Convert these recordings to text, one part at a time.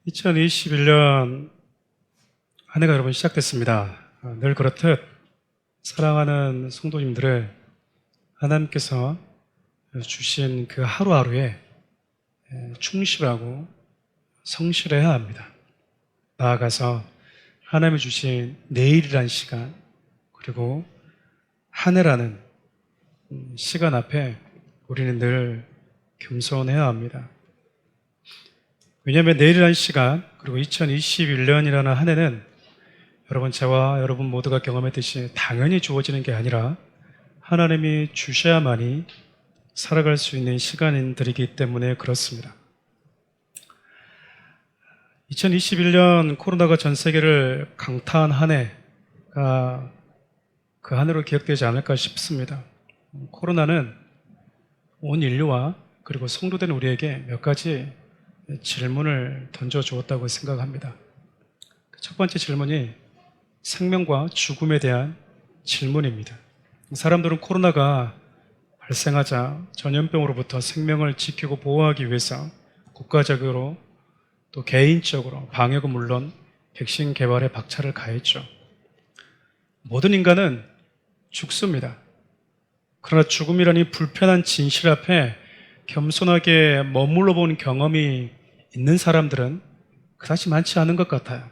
2021년 한 해가 여러분 시작됐습니다. 늘 그렇듯 사랑하는 성도님들을 하나님께서 주신 그 하루하루에 충실하고 성실해야 합니다. 나아가서 하나님이 주신 내일이란 시간, 그리고 한 해라는 시간 앞에 우리는 늘 겸손해야 합니다. 왜냐하면 내일이라는 시간, 그리고 2021년이라는 한 해는 여러분, 저와 여러분 모두가 경험했듯이 당연히 주어지는 게 아니라 하나님이 주셔야만이 살아갈 수 있는 시간들이기 때문에 그렇습니다. 2021년 코로나가 전 세계를 강타한 한 해가 그 한 해로 기억되지 않을까 싶습니다. 코로나는 온 인류와 그리고 성도된 우리에게 몇 가지 질문을 던져주었다고 생각합니다. 첫 번째 질문이 생명과 죽음에 대한 질문입니다. 사람들은 코로나가 발생하자 전염병으로부터 생명을 지키고 보호하기 위해서 국가적으로 또 개인적으로 방역은 물론 백신 개발에 박차를 가했죠. 모든 인간은 죽습니다. 그러나 죽음이라는 불편한 진실 앞에 겸손하게 머물러 본 경험이 있는 사람들은 그다지 많지 않은 것 같아요.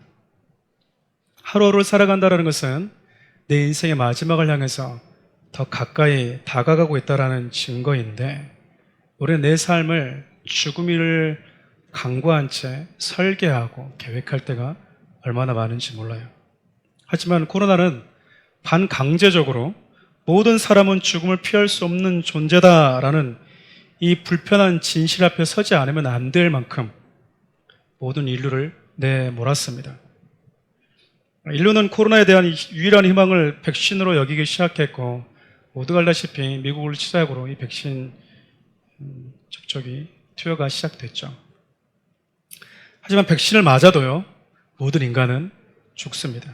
하루하루 살아간다는 것은 내 인생의 마지막을 향해서 더 가까이 다가가고 있다는 증거인데, 우리는 내 삶을 죽음을 강구한 채 설계하고 계획할 때가 얼마나 많은지 몰라요. 하지만 코로나는 반강제적으로 모든 사람은 죽음을 피할 수 없는 존재다라는 이 불편한 진실 앞에 서지 않으면 안 될 만큼 모든 인류를 내몰았습니다. 인류는 코로나에 대한 유일한 희망을 백신으로 여기기 시작했고, 모두가 알다시피 미국을 시작으로 이 백신 접촉이 투여가 시작됐죠. 하지만 백신을 맞아도요, 모든 인간은 죽습니다.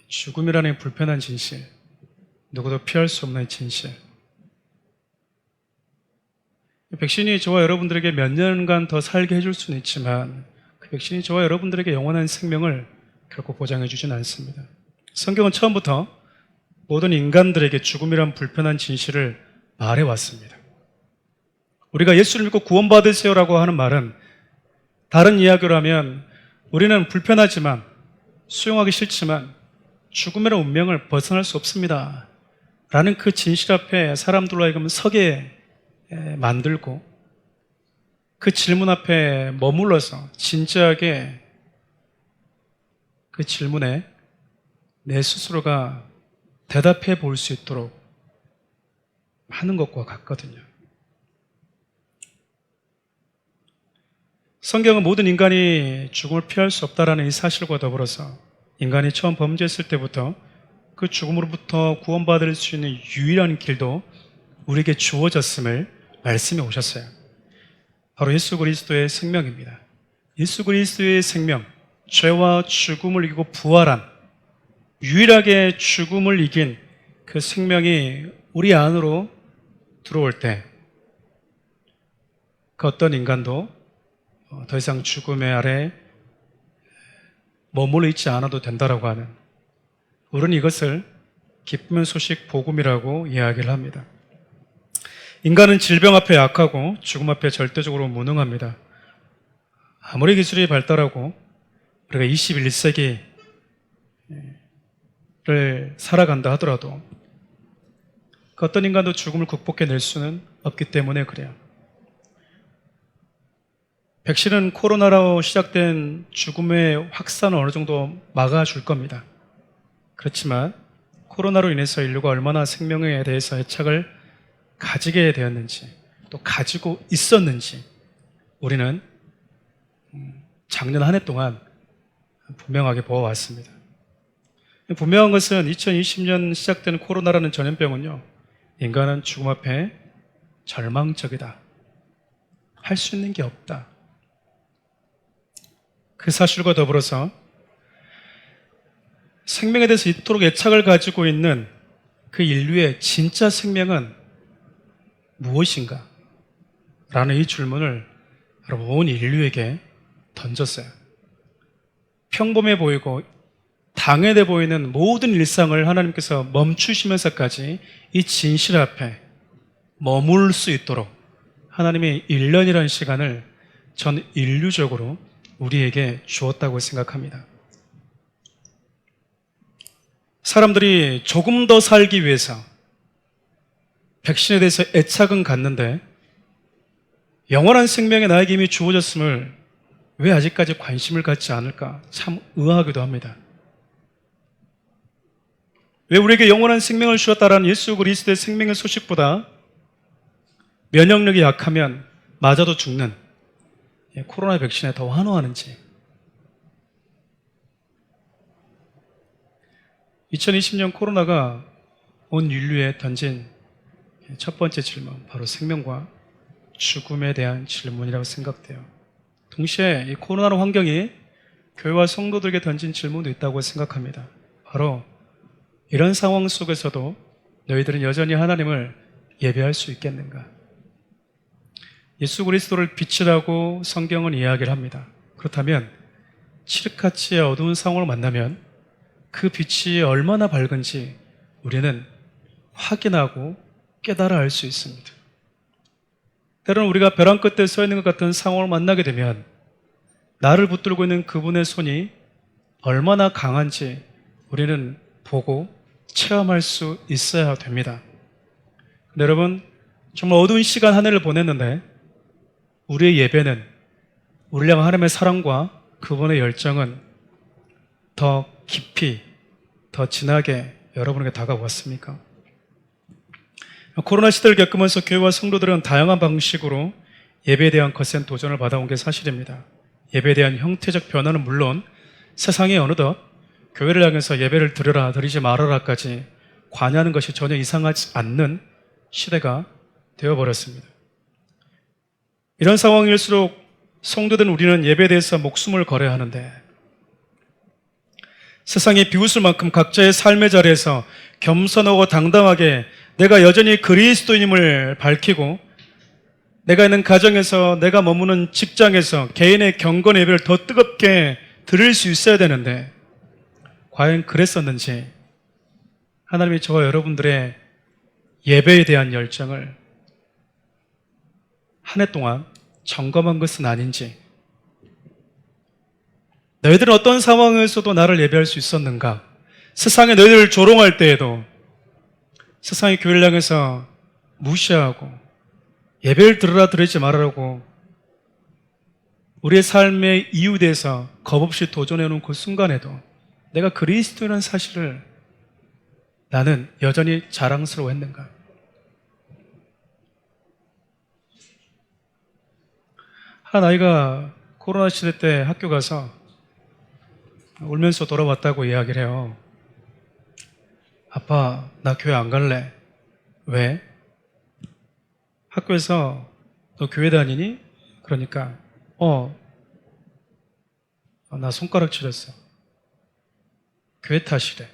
죽음이라는 불편한 진실, 누구도 피할 수 없는 진실. 백신이 저와 여러분들에게 몇 년간 더 살게 해줄 수는 있지만 그 백신이 저와 여러분들에게 영원한 생명을 결코 보장해 주진 않습니다. 성경은 처음부터 모든 인간들에게 죽음이란 불편한 진실을 말해왔습니다. 우리가 예수를 믿고 구원받으세요라고 하는 말은, 다른 이야기로 하면 우리는 불편하지만, 수용하기 싫지만 죽음이란 운명을 벗어날 수 없습니다 라는 그 진실 앞에 사람들로 하여금 서게 만들고, 그 질문 앞에 머물러서 진지하게 그 질문에 내 스스로가 대답해 볼 수 있도록 하는 것과 같거든요. 성경은 모든 인간이 죽음을 피할 수 없다는 이 사실과 더불어서 인간이 처음 범죄했을 때부터 그 죽음으로부터 구원받을 수 있는 유일한 길도 우리에게 주어졌음을 말씀해 오셨어요. 바로 예수 그리스도의 생명입니다. 예수 그리스도의 생명, 죄와 죽음을 이기고 부활한, 유일하게 죽음을 이긴 그 생명이 우리 안으로 들어올 때, 그 어떤 인간도 더 이상 죽음의 아래 머물러 있지 않아도 된다라고 하는, 우리는 이것을 기쁨의 소식 복음이라고 이야기를 합니다. 인간은 질병 앞에 약하고 죽음 앞에 절대적으로 무능합니다. 아무리 기술이 발달하고 우리가 21세기를 살아간다 하더라도 그 어떤 인간도 죽음을 극복해낼 수는 없기 때문에 그래요. 백신은 코로나로 시작된 죽음의 확산을 어느 정도 막아줄 겁니다. 그렇지만 코로나로 인해서 인류가 얼마나 생명에 대해서 애착을 가지게 되었는지, 또 가지고 있었는지 우리는 작년 한 해 동안 분명하게 보아왔습니다. 분명한 것은 2020년 시작된 코로나라는 전염병은요, 인간은 죽음 앞에 절망적이다, 할 수 있는 게 없다, 그 사실과 더불어서 생명에 대해서 이토록 애착을 가지고 있는 그 인류의 진짜 생명은 무엇인가? 라는 이 질문을 여러분 온 인류에게 던졌어요. 평범해 보이고 당연해 보이는 모든 일상을 하나님께서 멈추시면서까지 이 진실 앞에 머물 수 있도록 하나님의 1년이라는 시간을 전 인류적으로 우리에게 주었다고 생각합니다. 사람들이 조금 더 살기 위해서 백신에 대해서 애착은 갖는데 영원한 생명이 나에게 이미 주어졌음을 왜 아직까지 관심을 갖지 않을까 참 의아하기도 합니다. 왜 우리에게 영원한 생명을 주었다라는 예수 그리스도의 생명의 소식보다 면역력이 약하면 맞아도 죽는 코로나 백신에 더 환호하는지. 2020년 코로나가 온 인류에 던진 첫 번째 질문, 바로 생명과 죽음에 대한 질문이라고 생각돼요. 동시에 이 코로나 환경이 교회와 성도들에게 던진 질문도 있다고 생각합니다. 바로 이런 상황 속에서도 너희들은 여전히 하나님을 예배할 수 있겠는가? 예수 그리스도를 빛이라고 성경은 이야기를 합니다. 그렇다면 칠흑같이 어두운 상황을 만나면 그 빛이 얼마나 밝은지 우리는 확인하고 깨달아 알 수 있습니다. 때로는 우리가 벼랑 끝에 서 있는 것 같은 상황을 만나게 되면 나를 붙들고 있는 그분의 손이 얼마나 강한지 우리는 보고 체험할 수 있어야 됩니다. 근데 여러분, 정말 어두운 시간 한 해를 보냈는데 우리의 예배는, 우리를 향한 하나님의 사랑과 그분의 열정은 더 깊이, 더 진하게 여러분에게 다가왔습니까? 코로나 시대를 겪으면서 교회와 성도들은 다양한 방식으로 예배에 대한 거센 도전을 받아온 게 사실입니다. 예배에 대한 형태적 변화는 물론 세상이 어느덧 교회를 향해서 예배를 드려라, 드리지 말아라까지 관여하는 것이 전혀 이상하지 않는 시대가 되어버렸습니다. 이런 상황일수록 성도된 우리는 예배에 대해서 목숨을 걸어야 하는데 세상이 비웃을 만큼 각자의 삶의 자리에서 겸손하고 당당하게 내가 여전히 그리스도인임을 밝히고 내가 있는 가정에서, 내가 머무는 직장에서 개인의 경건 예배를 더 뜨겁게 드릴 수 있어야 되는데 과연 그랬었는지, 하나님이 저와 여러분들의 예배에 대한 열정을 한 해 동안 점검한 것은 아닌지, 너희들은 어떤 상황에서도 나를 예배할 수 있었는가? 세상에 너희들을 조롱할 때에도 세상의 교회를 향해서 무시하고 예배를 들으라 드리지 말아라고 우리의 삶의 이유에 대해서 겁없이 도전해오는 그 순간에도 내가 그리스도라는 사실을 나는 여전히 자랑스러워했는가? 한 아이가 코로나 시대 때 학교 가서 울면서 돌아왔다고 이야기를 해요. 아빠, 나 교회 안 갈래. 왜? 학교에서 너 교회 다니니? 그러니까 나 손가락 치렸어. 교회 탓이래.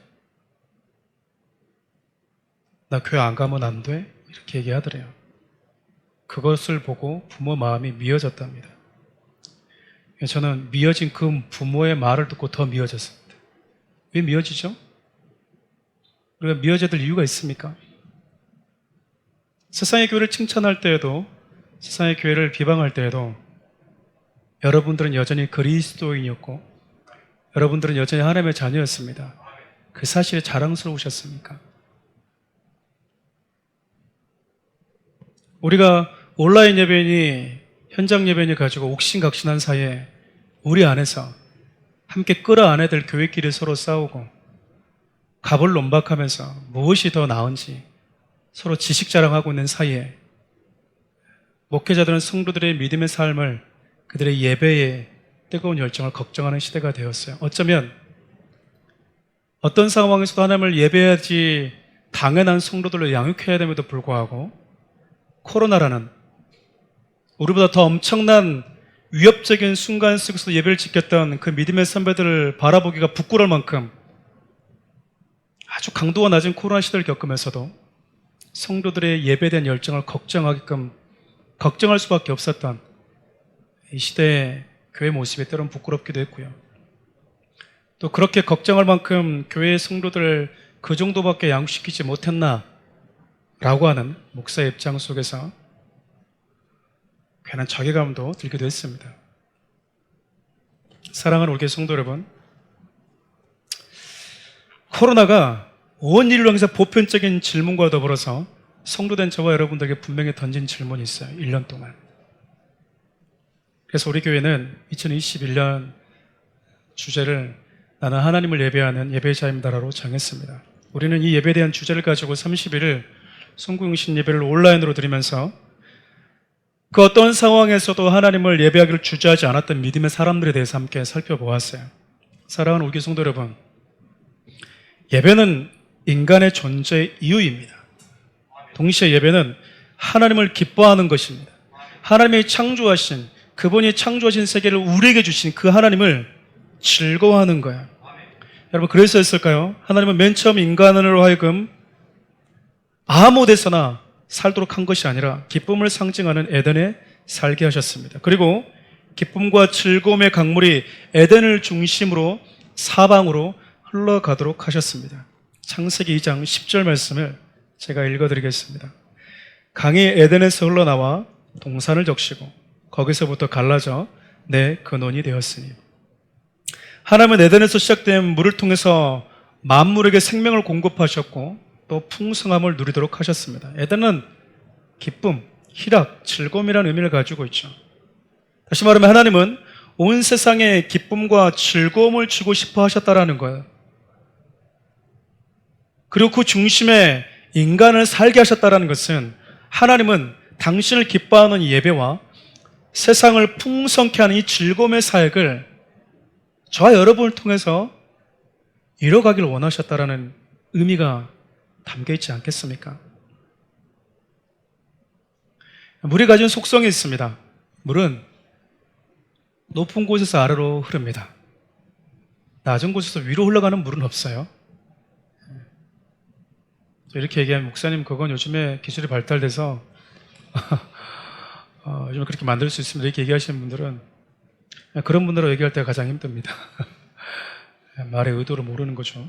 나 교회 안 가면 안 돼? 이렇게 얘기하더래요. 그것을 보고 부모 마음이 미어졌답니다. 저는 미어진 그 부모의 말을 듣고 더 미어졌습니다. 왜 미어지죠? 우리가 미어져야 될 이유가 있습니까? 세상의 교회를 칭찬할 때에도, 세상의 교회를 비방할 때에도 여러분들은 여전히 그리스도인이었고 여러분들은 여전히 하나님의 자녀였습니다. 그 사실에 자랑스러우셨습니까? 우리가 온라인 예배니 현장 예배니 가지고 옥신각신한 사이에 우리 안에서 함께 끌어안아야 될 교회끼리 서로 싸우고 갑을 논박하면서 무엇이 더 나은지 서로 지식 자랑하고 있는 사이에 목회자들은 성도들의 믿음의 삶을, 그들의 예배의 뜨거운 열정을 걱정하는 시대가 되었어요. 어쩌면 어떤 상황에서도 하나님을 예배해야지 당연한 성도들로 양육해야 됨에도 불구하고 코로나라는 우리보다 더 엄청난 위협적인 순간 속에서 예배를 지켰던 그 믿음의 선배들을 바라보기가 부끄러울 만큼 아주 강도가 낮은 코로나 시대를 겪으면서도 성도들의 예배에 대한 열정을 걱정할 수밖에 없었던 이 시대에 교회 모습이 때로는 부끄럽기도 했고요. 또 그렇게 걱정할 만큼 교회의 성도들을 그 정도밖에 양육시키지 못했나 라고 하는 목사의 입장 속에서 괜한 자괴감도 들기도 했습니다. 사랑하는 우리 교회 성도 여러분, 코로나가 온 인류 향해서 보편적인 질문과 더불어서 성도된 저와 여러분들에게 분명히 던진 질문이 있어요. 1년 동안. 그래서 우리 교회는 2021년 주제를 나는 하나님을 예배하는 예배자입니다라고 정했습니다. 우리는 이 예배에 대한 주제를 가지고 30일 송구영신 예배를 온라인으로 드리면서 그 어떤 상황에서도 하나님을 예배하기를 주저하지 않았던 믿음의 사람들에 대해서 함께 살펴보았어요. 사랑하는 우리 성도 여러분, 예배는 인간의 존재의 이유입니다. 동시에 예배는 하나님을 기뻐하는 것입니다. 하나님이 창조하신, 그분이 창조하신 세계를 우리에게 주신 그 하나님을 즐거워하는 거예요. 여러분, 그래서였을까요? 하나님은 맨 처음 인간으로 하여금 아무 데서나 살도록 한 것이 아니라 기쁨을 상징하는 에덴에 살게 하셨습니다. 그리고 기쁨과 즐거움의 강물이 에덴을 중심으로 사방으로 흘러가도록 하셨습니다. 창세기 2장 10절 말씀을 제가 읽어드리겠습니다. 강이 에덴에서 흘러나와 동산을 적시고 거기서부터 갈라져 내 근원이 되었으니, 하나님은 에덴에서 시작된 물을 통해서 만물에게 생명을 공급하셨고 또 풍성함을 누리도록 하셨습니다. 에덴은 기쁨, 희락, 즐거움이라는 의미를 가지고 있죠. 다시 말하면 하나님은 온 세상에 기쁨과 즐거움을 주고 싶어 하셨다라는 거예요. 그리고 그 중심에 인간을 살게 하셨다라는 것은 하나님은 당신을 기뻐하는 예배와 세상을 풍성케 하는 이 즐거움의 사역을 저와 여러분을 통해서 이뤄가기를 원하셨다라는 의미가 담겨 있지 않겠습니까? 물이 가진 속성이 있습니다. 물은 높은 곳에서 아래로 흐릅니다. 낮은 곳에서 위로 흘러가는 물은 없어요. 이렇게 얘기하면 목사님 그건 요즘에 기술이 발달돼서 요즘에 그렇게 만들 수 있습니다. 이렇게 얘기하시는 분들은 그런 분들하고 얘기할 때가 가장 힘듭니다. 말의 의도를 모르는 거죠.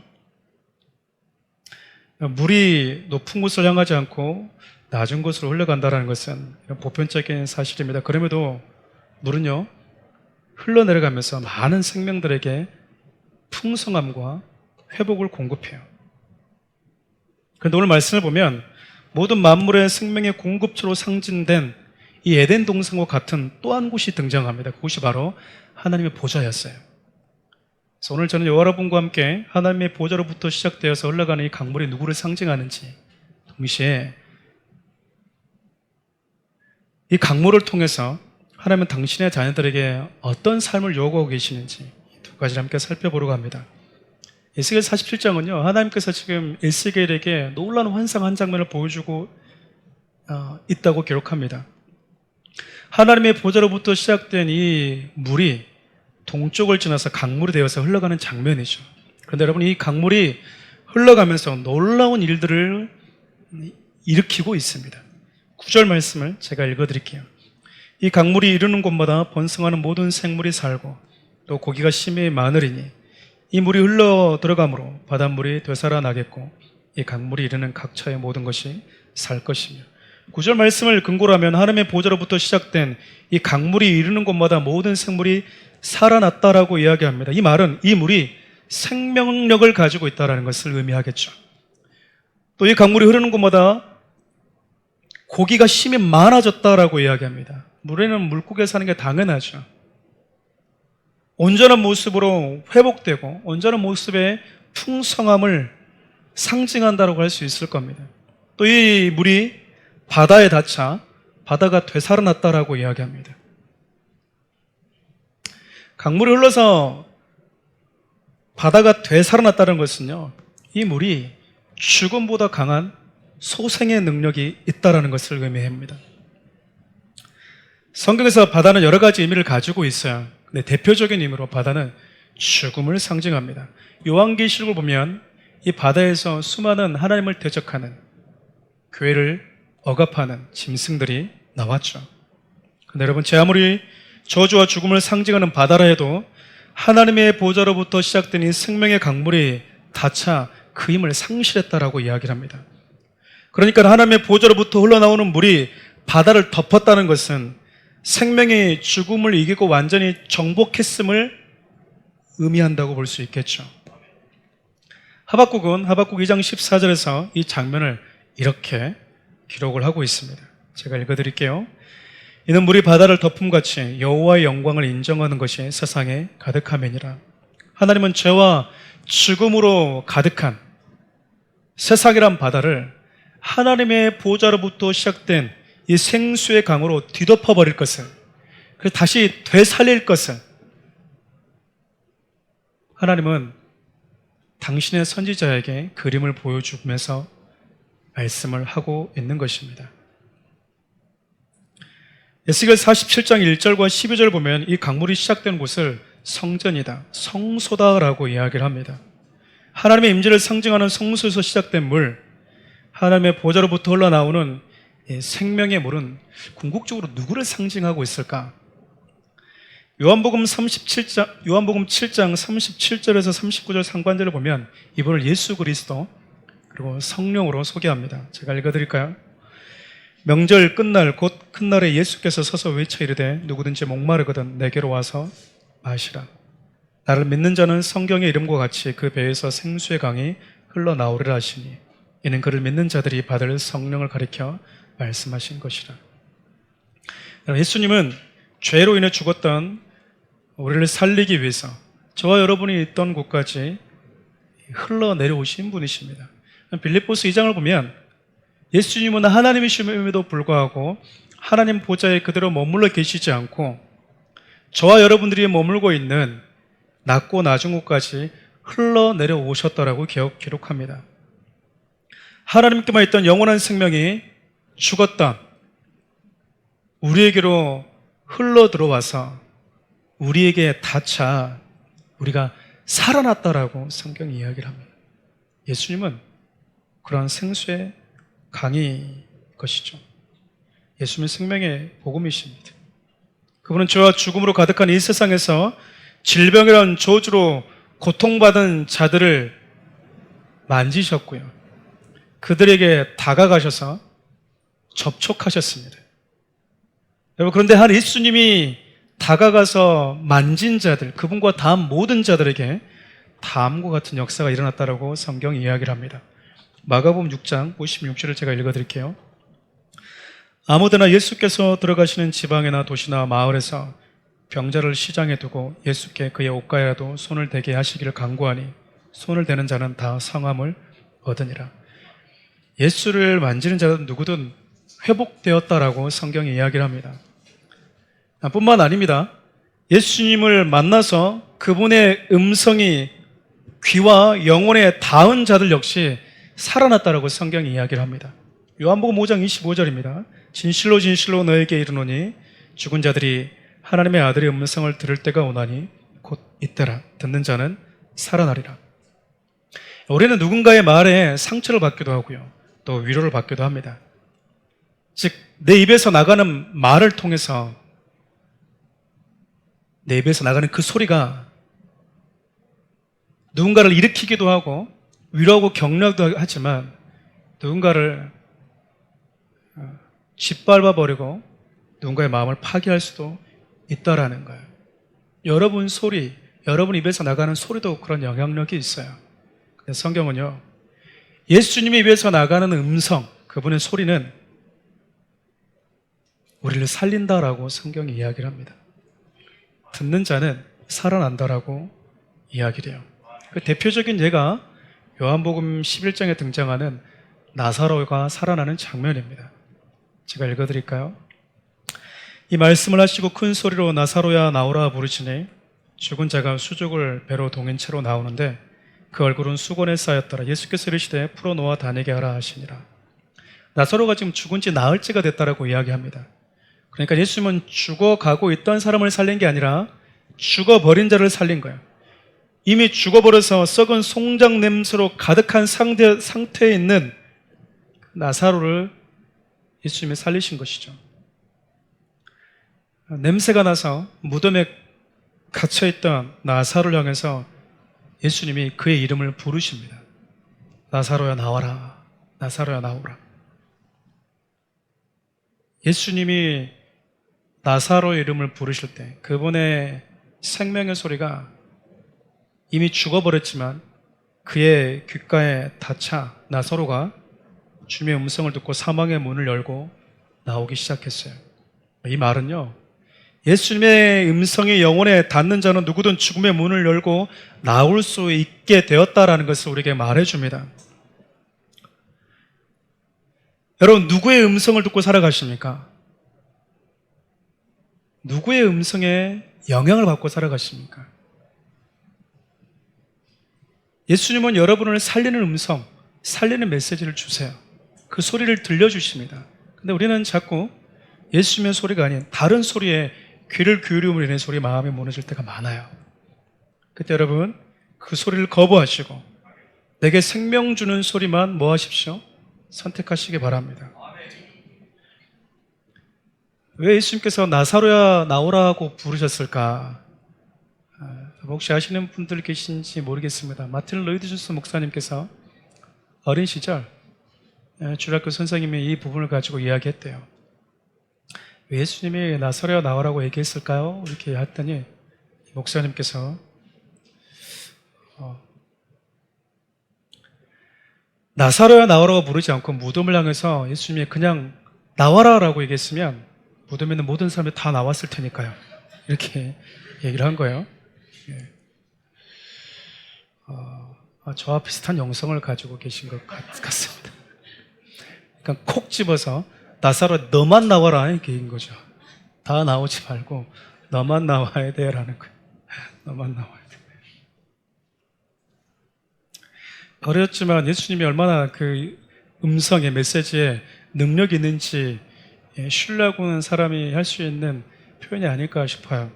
물이 높은 곳을 향하지 않고 낮은 곳으로 흘러간다는 것은 보편적인 사실입니다. 그럼에도 물은요, 흘러내려가면서 많은 생명들에게 풍성함과 회복을 공급해요. 그런데 오늘 말씀을 보면 모든 만물의 생명의 공급처로 상징된 이 에덴 동산과 같은 또 한 곳이 등장합니다. 그곳이 바로 하나님의 보좌였어요. 그래서 오늘 저는 여러분과 함께 하나님의 보좌로부터 시작되어서 흘러가는 이 강물이 누구를 상징하는지, 동시에 이 강물을 통해서 하나님은 당신의 자녀들에게 어떤 삶을 요구하고 계시는지 두 가지를 함께 살펴보려고 합니다. 에스겔 47장은요, 하나님께서 지금 에스겔에게 놀라운 환상 한 장면을 보여주고 있다고 기록합니다. 하나님의 보좌로부터 시작된 이 물이 동쪽을 지나서 강물이 되어서 흘러가는 장면이죠. 그런데 여러분, 이 강물이 흘러가면서 놀라운 일들을 일으키고 있습니다. 9절 말씀을 제가 읽어드릴게요. 이 강물이 이르는 곳마다 번성하는 모든 생물이 살고 또 고기가 심히 많으리니 이 물이 흘러 들어가므로 바닷물이 되살아나겠고 이 강물이 이르는 각처의 모든 것이 살 것이며, 9절 말씀을 근거로 하면 하나님의 보좌로부터 시작된 이 강물이 이르는 곳마다 모든 생물이 살아났다라고 이야기합니다. 이 말은 이 물이 생명력을 가지고 있다는 것을 의미하겠죠. 또 이 강물이 흐르는 곳마다 고기가 심히 많아졌다라고 이야기합니다. 물에는 물고기가 사는 게 당연하죠. 온전한 모습으로 회복되고 온전한 모습의 풍성함을 상징한다고 할 수 있을 겁니다. 또 이 물이 바다에 닿자 바다가 되살아났다라고 이야기합니다. 강물이 흘러서 바다가 되살아났다는 것은요, 이 물이 죽음보다 강한 소생의 능력이 있다는 것을 의미합니다. 성경에서 바다는 여러 가지 의미를 가지고 있어요. 근데 대표적인 의미로 바다는 죽음을 상징합니다. 요한계시록을 보면 이 바다에서 수많은 하나님을 대적하는, 교회를 억압하는 짐승들이 나왔죠. 근데 여러분, 제 아무리 저주와 죽음을 상징하는 바다라 해도 하나님의 보좌로부터 시작된 이 생명의 강물이 닫혀 그 힘을 상실했다라고 이야기를 합니다. 그러니까 하나님의 보좌로부터 흘러나오는 물이 바다를 덮었다는 것은 생명이 죽음을 이기고 완전히 정복했음을 의미한다고 볼 수 있겠죠. 하박국은 하박국 2장 14절에서 이 장면을 이렇게 기록을 하고 있습니다. 제가 읽어드릴게요. 이는 물이 바다를 덮음같이 여호와의 영광을 인정하는 것이 세상에 가득함이니라. 하나님은 죄와 죽음으로 가득한 세상이란 바다를 하나님의 보좌로부터 시작된 이 생수의 강으로 뒤덮어버릴 것을, 그래서 다시 되살릴 것을 하나님은 당신의 선지자에게 그림을 보여주면서 말씀을 하고 있는 것입니다. 에스겔 47장 1절과 12절 보면 이 강물이 시작된 곳을 성전이다, 성소다라고 이야기를 합니다. 하나님의 임재를 상징하는 성소에서 시작된 물, 하나님의 보좌로부터 흘러나오는 생명의 물은 궁극적으로 누구를 상징하고 있을까? 요한복음 7장 37절에서 39절 상반절을 보면 이분을 예수 그리스도 그리고 성령으로 소개합니다. 제가 읽어드릴까요? 명절 끝날 곧 큰 날에 예수께서 서서 외쳐 이르되 누구든지 목마르거든 내게로 와서 마시라. 나를 믿는 자는 성경의 이름과 같이 그 배에서 생수의 강이 흘러나오리라 하시니 이는 그를 믿는 자들이 받을 성령을 가리켜 말씀하신 것이라. 예수님은 죄로 인해 죽었던 우리를 살리기 위해서 저와 여러분이 있던 곳까지 흘러내려오신 분이십니다. 빌립보서 2장을 보면 예수님은 하나님이심에도 불구하고 하나님 보좌에 그대로 머물러 계시지 않고 저와 여러분들이 머물고 있는 낮고 낮은 곳까지 흘러내려오셨다라고 기록합니다. 하나님께만 있던 영원한 생명이 죽었던 우리에게로 흘러 들어와서 우리에게 닿자 우리가 살아났다라고 성경이 이야기를 합니다. 예수님은 그러한 생수의 강이 것이죠. 예수님은 생명의 복음이십니다. 그분은 죄와 죽음으로 가득한 이 세상에서 질병이라는 저주로 고통받은 자들을 만지셨고요. 그들에게 다가가셔서 접촉하셨습니다. 여러분, 그런데 한 예수님이 다가가서 만진 자들, 그분과 닿은 모든 자들에게 다음과 같은 역사가 일어났다라고 성경이 이야기를 합니다. 마가복음 6장 56절을 제가 읽어드릴게요. 아무데나 예수께서 들어가시는 지방이나 도시나 마을에서 병자를 시장에 두고 예수께 그의 옷가에라도 손을 대게 하시기를 간구하니 손을 대는 자는 다 성함을 얻으니라. 예수를 만지는 자는 누구든 회복되었다라고 성경이 이야기를 합니다. 뿐만 아닙니다. 예수님을 만나서 그분의 음성이 귀와 영혼에 닿은 자들 역시 살아났다라고 성경이 이야기를 합니다. 요한복음 5장 25절입니다. 진실로 진실로 너에게 이르노니 죽은 자들이 하나님의 아들의 음성을 들을 때가 오나니 곧 이때라. 듣는 자는 살아나리라. 우리는 누군가의 말에 상처를 받기도 하고요, 또 위로를 받기도 합니다. 즉, 내 입에서 나가는 말을 통해서 내 입에서 나가는 그 소리가 누군가를 일으키기도 하고 위로하고 격려도 하지만 누군가를 짓밟아버리고 누군가의 마음을 파괴할 수도 있다라는 거예요. 여러분 소리, 여러분 입에서 나가는 소리도 그런 영향력이 있어요. 근데 성경은요, 예수님의 입에서 나가는 음성, 그분의 소리는 우리를 살린다라고 성경이 이야기를 합니다. 듣는 자는 살아난다라고 이야기를 해요. 그 대표적인 예가 요한복음 11장에 등장하는 나사로가 살아나는 장면입니다. 제가 읽어드릴까요? 이 말씀을 하시고 큰 소리로 나사로야 나오라 부르시니 죽은 자가 수족을 배로 동인 채로 나오는데 그 얼굴은 수건에 쌓였더라. 예수께서 이르시되 풀어놓아 다니게 하라 하시니라. 나사로가 지금 죽은 지 나흘째가 됐다라고 이야기합니다. 그러니까 예수님은 죽어가고 있던 사람을 살린 게 아니라 죽어버린 자를 살린 거예요. 이미 죽어버려서 썩은 송장 냄새로 가득한 상태에 있는 나사로를 예수님이 살리신 것이죠. 냄새가 나서 무덤에 갇혀있던 나사로를 향해서 예수님이 그의 이름을 부르십니다. 나사로야 나와라. 나사로야 나오라. 예수님이 나사로의 이름을 부르실 때 그분의 생명의 소리가 이미 죽어버렸지만 그의 귓가에 닿자 나사로가 주님의 음성을 듣고 사망의 문을 열고 나오기 시작했어요. 이 말은요, 예수님의 음성이 영혼에 닿는 자는 누구든 죽음의 문을 열고 나올 수 있게 되었다라는 것을 우리에게 말해줍니다. 여러분, 누구의 음성을 듣고 살아가십니까? 누구의 음성에 영향을 받고 살아가십니까? 예수님은 여러분을 살리는 음성, 살리는 메시지를 주세요. 그 소리를 들려주십니다. 근데 우리는 자꾸 예수님의 소리가 아닌 다른 소리에 귀를 기울임으로 인해 소리 마음이 무너질 때가 많아요. 그때 여러분 그 소리를 거부하시고 내게 생명 주는 소리만 뭐 하십시오? 선택하시기 바랍니다. 왜 예수님께서 나사로야 나오라고 부르셨을까? 혹시 아시는 분들 계신지 모르겠습니다. 마틴 로이드 존스 목사님께서 어린 시절 주일학교 선생님이 이 부분을 가지고 이야기했대요. 왜 예수님이 나사로야 나오라고 얘기했을까요? 이렇게 했더니 목사님께서 나사로야 나오라고 부르지 않고 무덤을 향해서 예수님이 그냥 나와라라고 얘기했으면 무덤에 있는 모든 사람들이 다 나왔을 테니까요. 이렇게 얘기를 한 거예요. 저와 비슷한 영성을 가지고 계신 것 같습니다. 그러니까 콕 집어서 나사로 너만 나와라 이렇게 얘기한 거죠. 다 나오지 말고 너만 나와야 돼라는 거예요. 너만 나와야 돼. 어렸지만 예수님이 얼마나 그 음성의 메시지에 능력이 있는지 신뢰하고는 사람이 할 수 있는 표현이 아닐까 싶어요.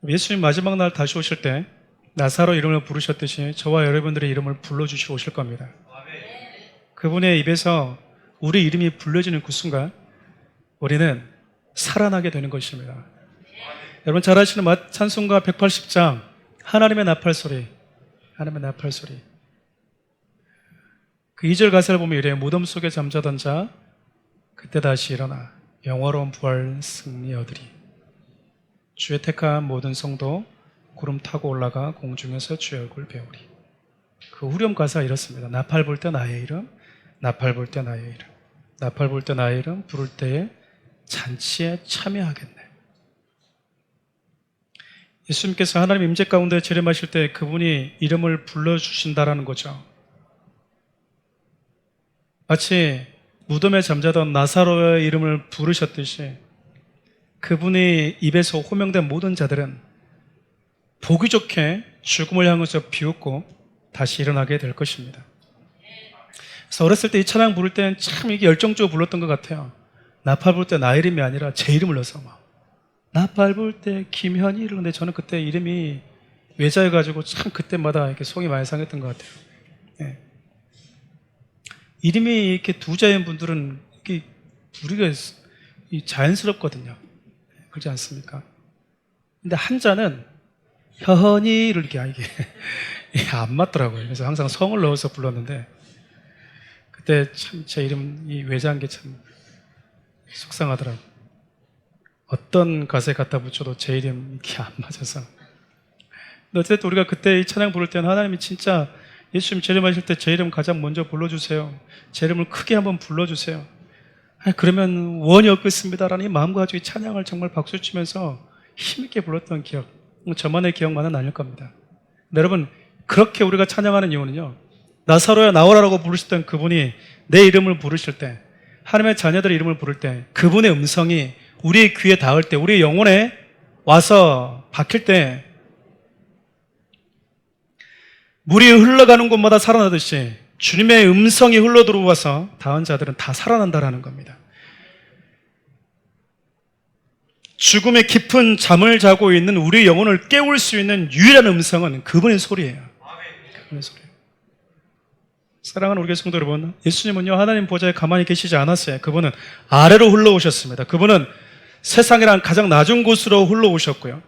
예수님 마지막 날 다시 오실 때 나사로 이름을 부르셨듯이 저와 여러분들의 이름을 불러주시러 오실 겁니다. 그분의 입에서 우리 이름이 불려지는 그 순간 우리는 살아나게 되는 것입니다. 여러분 잘 아시는 찬송가 180장 하나님의 나팔소리, 하나님의 나팔소리. 그 2절 가사를 보면 이래요. 무덤 속에 잠자던 자 그때 다시 일어나 영화로운 부활 승리 얻으리. 주의 택한 모든 성도 구름 타고 올라가 공중에서 주의 얼굴 배우리. 그 후렴 가사가 이렇습니다. 나팔 불 때 나의 이름, 나팔 불 때 나의 이름, 나팔 불 때 나의 이름 부를 때에 잔치에 참여하겠네. 예수님께서 하나님 임재 가운데 재림하실 때 그분이 이름을 불러주신다라는 거죠. 마치 무덤에 잠자던 나사로의 이름을 부르셨듯이 그분의 입에서 호명된 모든 자들은 보기 좋게 죽음을 향해서 비웃고 다시 일어나게 될 것입니다. 그래서 어렸을 때 이 찬양 부를 때는 참 이게 열정적으로 불렀던 것 같아요. 나팔 불 때 나 이름이 아니라 제 이름을 넣어서 막 나팔 불 때 김현희 이러는데 저는 그때 이름이 외자여가지고 참 그때마다 이렇게 속이 많이 상했던 것 같아요. 네. 이름이 이렇게 두 자인 분들은 이게 우리가 자연스럽거든요. 그렇지 않습니까? 근데 한자는 현이를 이렇게 이게 안 맞더라고요. 그래서 항상 성을 넣어서 불렀는데 그때 참 제 이름이 외자인 게 참 속상하더라고요. 어떤 가사에 갖다 붙여도 제 이름 이렇게 안 맞아서. 근데 어쨌든 우리가 그때 이 찬양 부를 때는 하나님이 진짜 예수님 재림하실 때 제 이름 가장 먼저 불러주세요. 제 이름을 크게 한번 불러주세요. 그러면 원이 없겠습니다라는 이 마음과 가지고 이 찬양을 정말 박수치면서 힘있게 불렀던 기억, 저만의 기억만은 아닐 겁니다. 여러분 그렇게 우리가 찬양하는 이유는요, 나사로야 나오라라고 부르셨던 그분이 내 이름을 부르실 때, 하나님의 자녀들의 이름을 부를 때 그분의 음성이 우리의 귀에 닿을 때, 우리의 영혼에 와서 박힐 때 물이 흘러가는 곳마다 살아나듯이 주님의 음성이 흘러 들어와서 닿은 자들은 다 살아난다라는 겁니다. 죽음의 깊은 잠을 자고 있는 우리의 영혼을 깨울 수 있는 유일한 음성은 그분의 소리예요. 그분의 소리. 사랑하는 우리 교회 성도 여러분, 예수님은요 하나님 보좌에 가만히 계시지 않았어요. 그분은 아래로 흘러오셨습니다. 그분은 세상이란 가장 낮은 곳으로 흘러오셨고요.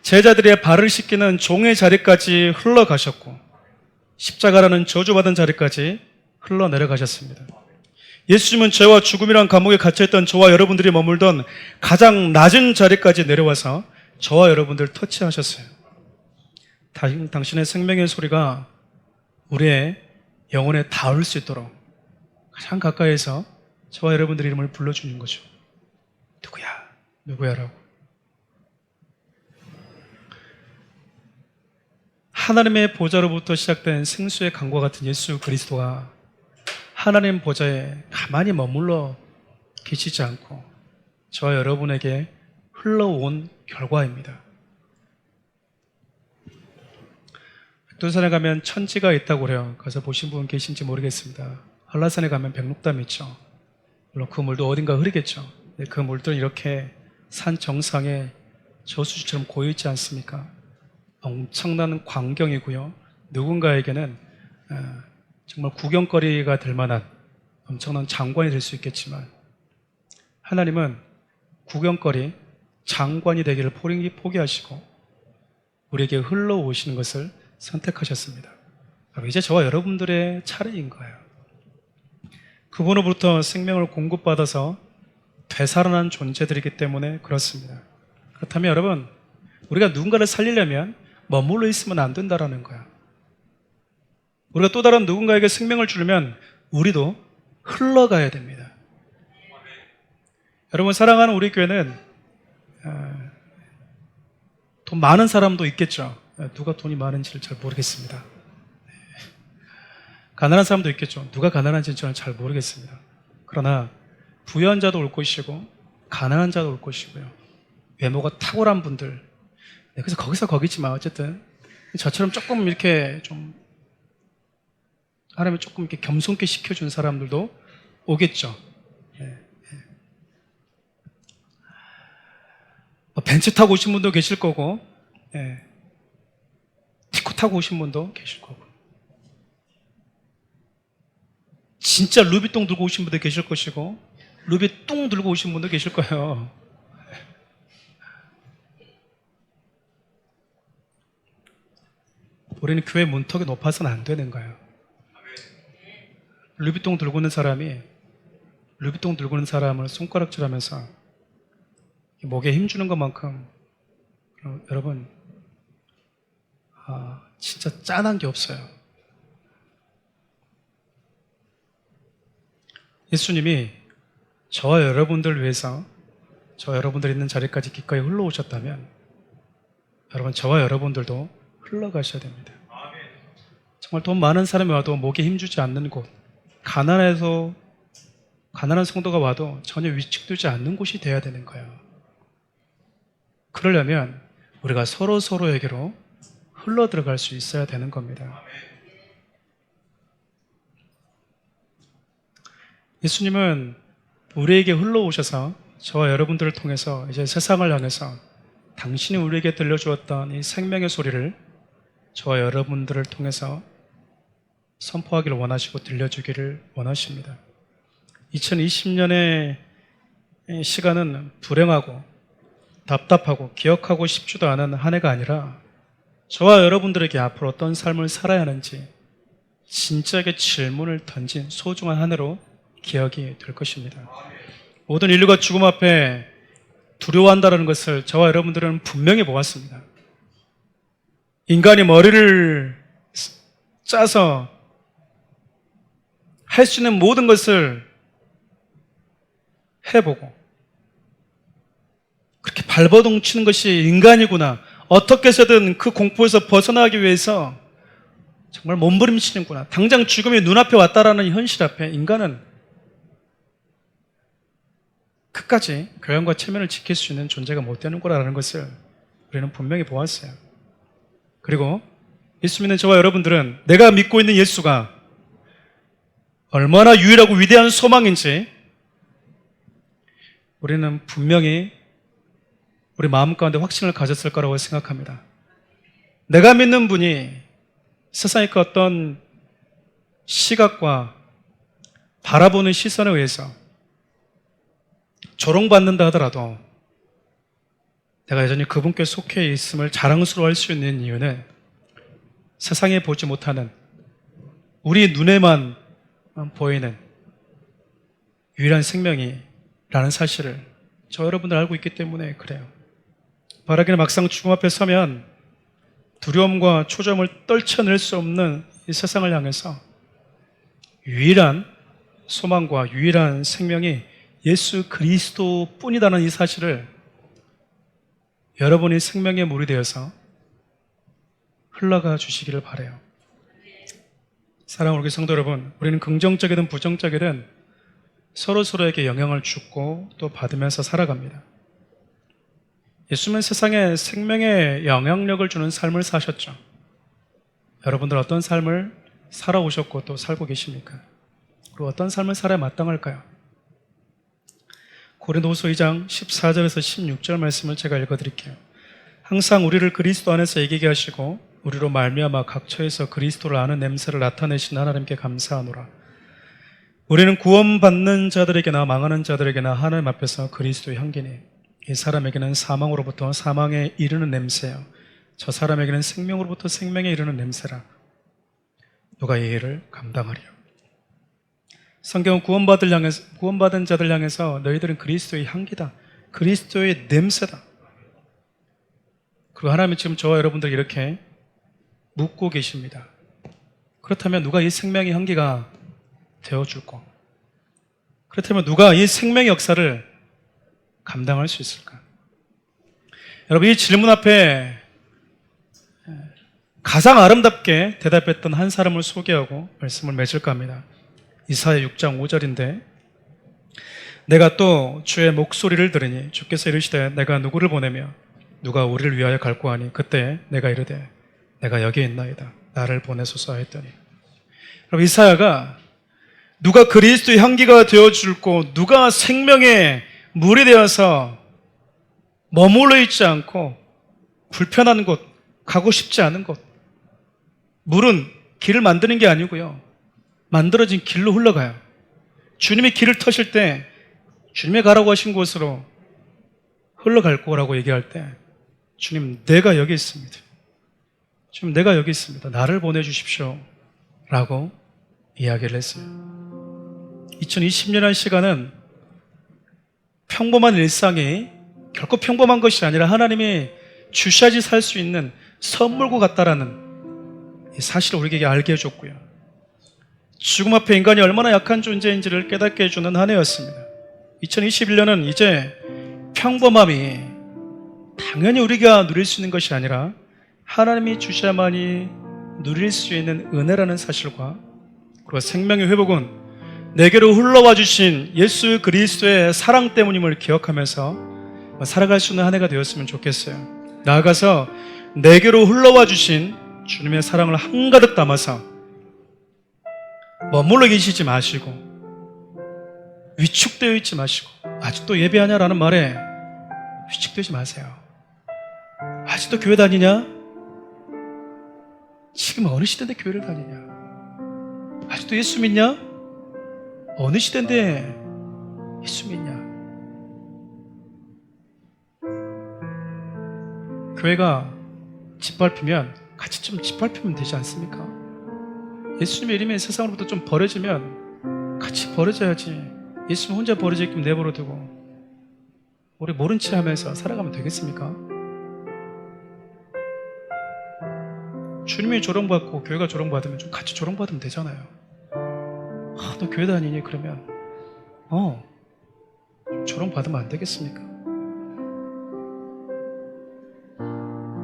제자들의 발을 씻기는 종의 자리까지 흘러가셨고 십자가라는 저주받은 자리까지 흘러내려가셨습니다. 예수님은 죄와 죽음이란 감옥에 갇혀있던 저와 여러분들이 머물던 가장 낮은 자리까지 내려와서 저와 여러분들 터치하셨어요. 당신의 생명의 소리가 우리의 영혼에 닿을 수 있도록 가장 가까이에서 저와 여러분들의 이름을 불러주는 거죠. 누구야? 누구야라고. 하나님의 보좌로부터 시작된 생수의 강과 같은 예수 그리스도가 하나님 보좌에 가만히 머물러 계시지 않고 저와 여러분에게 흘러온 결과입니다. 백두산에 가면 천지가 있다고 그래요. 가서 보신 분 계신지 모르겠습니다. 한라산에 가면 백록담이 있죠. 물론 그 물도 어딘가 흐르겠죠. 그 물들은 이렇게 산 정상에 저수지처럼 고여있지 않습니까? 엄청난 광경이고요. 누군가에게는 정말 구경거리가 될 만한 엄청난 장관이 될 수 있겠지만 하나님은 구경거리, 장관이 되기를 포기하시고 우리에게 흘러오시는 것을 선택하셨습니다. 이제 저와 여러분들의 차례인 거예요. 그분으로부터 생명을 공급받아서 되살아난 존재들이기 때문에 그렇습니다. 그렇다면 여러분, 우리가 누군가를 살리려면 머물러 있으면 안 된다라는 거야. 우리가 또 다른 누군가에게 생명을 주려면 우리도 흘러가야 됩니다. 여러분, 사랑하는 우리 교회는 돈 많은 사람도 있겠죠. 누가 돈이 많은지를 잘 모르겠습니다. 가난한 사람도 있겠죠. 누가 가난한지는 저는 잘 모르겠습니다. 그러나 부유한 자도 올 것이고 가난한 자도 올 것이고요. 외모가 탁월한 분들, 그래서 거기서 거기지만 어쨌든 저처럼 조금 이렇게 좀 하나님이 조금 이렇게 겸손케 시켜준 사람들도 오겠죠. 벤츠 타고 오신 분도 계실 거고, 티코 타고 오신 분도 계실 거고, 진짜 루비똥 들고 오신 분도 계실 것이고, 루비똥 들고 오신 분도 계실 거예요. 우리는 교회 문턱이 높아서는 안 되는 거예요. 루비똥 들고 있는 사람이 루비똥 들고 있는 사람을 손가락질하면서 목에 힘주는 것만큼 여러분 진짜 짠한 게 없어요. 예수님이 저와 여러분들 위해서 저와 여러분들 있는 자리까지 기꺼이 흘러오셨다면 여러분 저와 여러분들도 흘러가셔야 됩니다. 정말 돈 많은 사람이 와도 목에 힘주지 않는 곳, 가난한 성도가 와도 전혀 위축되지 않는 곳이 돼야 되는 거예요. 그러려면 우리가 서로에게로 흘러 들어갈 수 있어야 되는 겁니다. 예수님은 우리에게 흘러오셔서 저와 여러분들을 통해서 이제 세상을 향해서 당신이 우리에게 들려주었던 이 생명의 소리를 저와 여러분들을 통해서 선포하기를 원하시고 들려주기를 원하십니다. 2020년의 시간은 불행하고 답답하고 기억하고 싶지도 않은 한 해가 아니라 저와 여러분들에게 앞으로 어떤 삶을 살아야 하는지 진지하게 질문을 던진 소중한 한 해로 기억이 될 것입니다. 모든 인류가 죽음 앞에 두려워한다는 것을 저와 여러분들은 분명히 보았습니다. 인간이 머리를 짜서 할 수 있는 모든 것을 해보고 그렇게 발버둥 치는 것이 인간이구나, 어떻게 해서든 그 공포에서 벗어나기 위해서 정말 몸부림치는구나, 당장 죽음이 눈앞에 왔다라는 현실 앞에 인간은 끝까지 교양과 체면을 지킬 수 있는 존재가 못 되는 거라는 것을 우리는 분명히 보았어요. 그리고 예수 믿는 저와 여러분들은 내가 믿고 있는 예수가 얼마나 유일하고 위대한 소망인지 우리는 분명히 우리 마음 가운데 확신을 가졌을 거라고 생각합니다. 내가 믿는 분이 세상의 그 어떤 시각과 바라보는 시선에 의해서 조롱받는다 하더라도 내가 여전히 그분께 속해 있음을 자랑스러워할 수 있는 이유는 세상에 보지 못하는 우리 눈에만 보이는 유일한 생명이라는 사실을 저 여러분들 알고 있기 때문에 그래요. 바라기는 막상 죽음 앞에 서면 두려움과 초점을 떨쳐낼 수 없는 이 세상을 향해서 유일한 소망과 유일한 생명이 예수 그리스도 뿐이라는 이 사실을 여러분이 생명의 물이 되어서 흘러가 주시기를 바라요. 사랑하는 우리 성도 여러분, 우리는 긍정적이든 부정적이든 서로서로에게 영향을 주고 또 받으면서 살아갑니다. 예수님은 세상에 생명의 영향력을 주는 삶을 사셨죠. 여러분들 어떤 삶을 살아오셨고 또 살고 계십니까? 그리고 어떤 삶을 살아야 마땅할까요? 고린도후서 2장 14절에서 16절 말씀을 제가 읽어드릴게요. 항상 우리를 그리스도 안에서 이기게 하시고 우리로 말미암아 각처에서 그리스도를 아는 냄새를 나타내신 하나님께 감사하노라. 우리는 구원받는 자들에게나 망하는 자들에게나 하나님 앞에서 그리스도의 향기니 이 사람에게는 사망으로부터 사망에 이르는 냄새요 저 사람에게는 생명으로부터 생명에 이르는 냄새라. 누가 이 일을 감당하리요? 성경은 구원받은 자들 향해서 너희들은 그리스도의 향기다, 그리스도의 냄새다. 그리고 하나님은 지금 저와 여러분들 이렇게 묻고 계십니다. 그렇다면 누가 이 생명의 향기가 되어줄까? 그렇다면 누가 이 생명의 역사를 감당할 수 있을까? 여러분, 이 질문 앞에 가장 아름답게 대답했던 한 사람을 소개하고 말씀을 맺을까 합니다. 이사야 6장 5절인데 내가 또 주의 목소리를 들으니 주께서 이르시되 내가 누구를 보내며 누가 우리를 위하여 갈고 하니 그때 내가 이르되 내가 여기 있나이다 나를 보내소서 했더니. 여러분, 이사야가 누가 그리스도의 향기가 되어줄고 누가 생명의 물이 되어서 머물러 있지 않고 불편한 곳, 가고 싶지 않은 곳, 물은 길을 만드는 게 아니고요 만들어진 길로 흘러가요. 주님이 길을 터실 때 주님이 가라고 하신 곳으로 흘러갈 거라고 얘기할 때 주님 내가 여기 있습니다. 주님 내가 여기 있습니다. 나를 보내주십시오 라고 이야기를 했어요. 2020년이라는 시간은 평범한 일상이 결코 평범한 것이 아니라 하나님이 주셔야지 살 수 있는 선물과 같다라는 이 사실을 우리에게 알게 해줬고요 죽음 앞에 인간이 얼마나 약한 존재인지를 깨닫게 해주는 한 해였습니다. 2021년은 이제 평범함이 당연히 우리가 누릴 수 있는 것이 아니라 하나님이 주셔야만이 누릴 수 있는 은혜라는 사실과 그리고 생명의 회복은 내게로 흘러와 주신 예수 그리스도의 사랑 때문임을 기억하면서 살아갈 수 있는 한 해가 되었으면 좋겠어요. 나아가서 내게로 흘러와 주신 주님의 사랑을 한가득 담아서 머물러 계시지 마시고 위축되어 있지 마시고 아직도 예배하냐라는 말에 위축되지 마세요. 아직도 교회 다니냐? 지금 어느 시대인데 교회를 다니냐? 아직도 예수 믿냐? 어느 시대인데 예수 믿냐? 교회가 짓밟히면 같이 좀 짓밟히면 되지 않습니까? 예수님의 이름이 세상으로부터 좀 버려지면 같이 버려져야지. 예수님 혼자 버려져 있기면 내버려두고 우리 모른 체 하면서 살아가면 되겠습니까? 주님이 조롱받고 교회가 조롱받으면 좀 같이 조롱받으면 되잖아요. 너 교회 다니니? 그러면 조롱받으면 안 되겠습니까?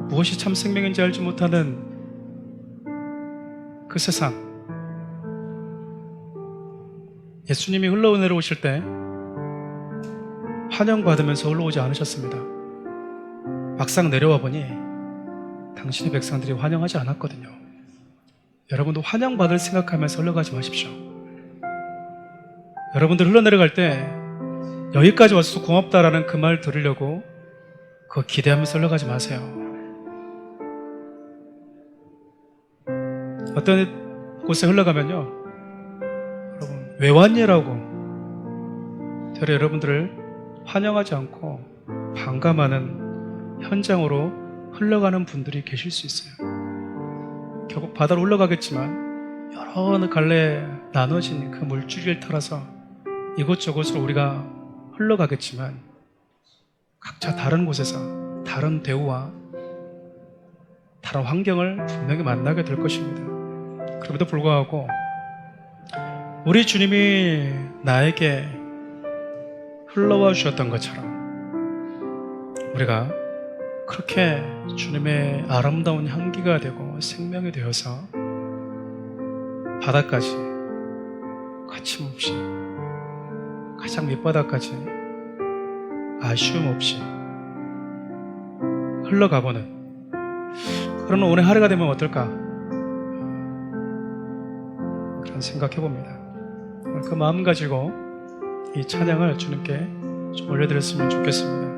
무엇이 참 생명인지 알지 못하는 그 세상, 예수님이 흘러내려오실 때 환영받으면서 흘러오지 않으셨습니다. 막상 내려와 보니 당신의 백성들이 환영하지 않았거든요. 여러분도 환영받을 생각하면서 흘러가지 마십시오. 여러분들 흘러내려갈 때 여기까지 와서 고맙다라는 그 말 들으려고 그거 기대하면서 흘러가지 마세요. 어떤 곳에 흘러가면요 여러분 왜 왔니라고 되려 여러분들을 환영하지 않고 반감하는 현장으로 흘러가는 분들이 계실 수 있어요. 결국 바다로 흘러가겠지만 여러 갈래 나눠진 그 물줄기를 따라서 이곳저곳으로 우리가 흘러가겠지만 각자 다른 곳에서 다른 대우와 다른 환경을 분명히 만나게 될 것입니다. 그럼에도 불구하고 우리 주님이 나에게 흘러와 주셨던 것처럼 우리가 그렇게 주님의 아름다운 향기가 되고 생명이 되어서 바다까지 거침없이 가장 밑바닥까지 아쉬움 없이 흘러가보는 그런 오늘 하루가 되면 어떨까? 그런 생각해 봅니다. 그 마음 가지고 이 찬양을 주님께 좀 올려드렸으면 좋겠습니다.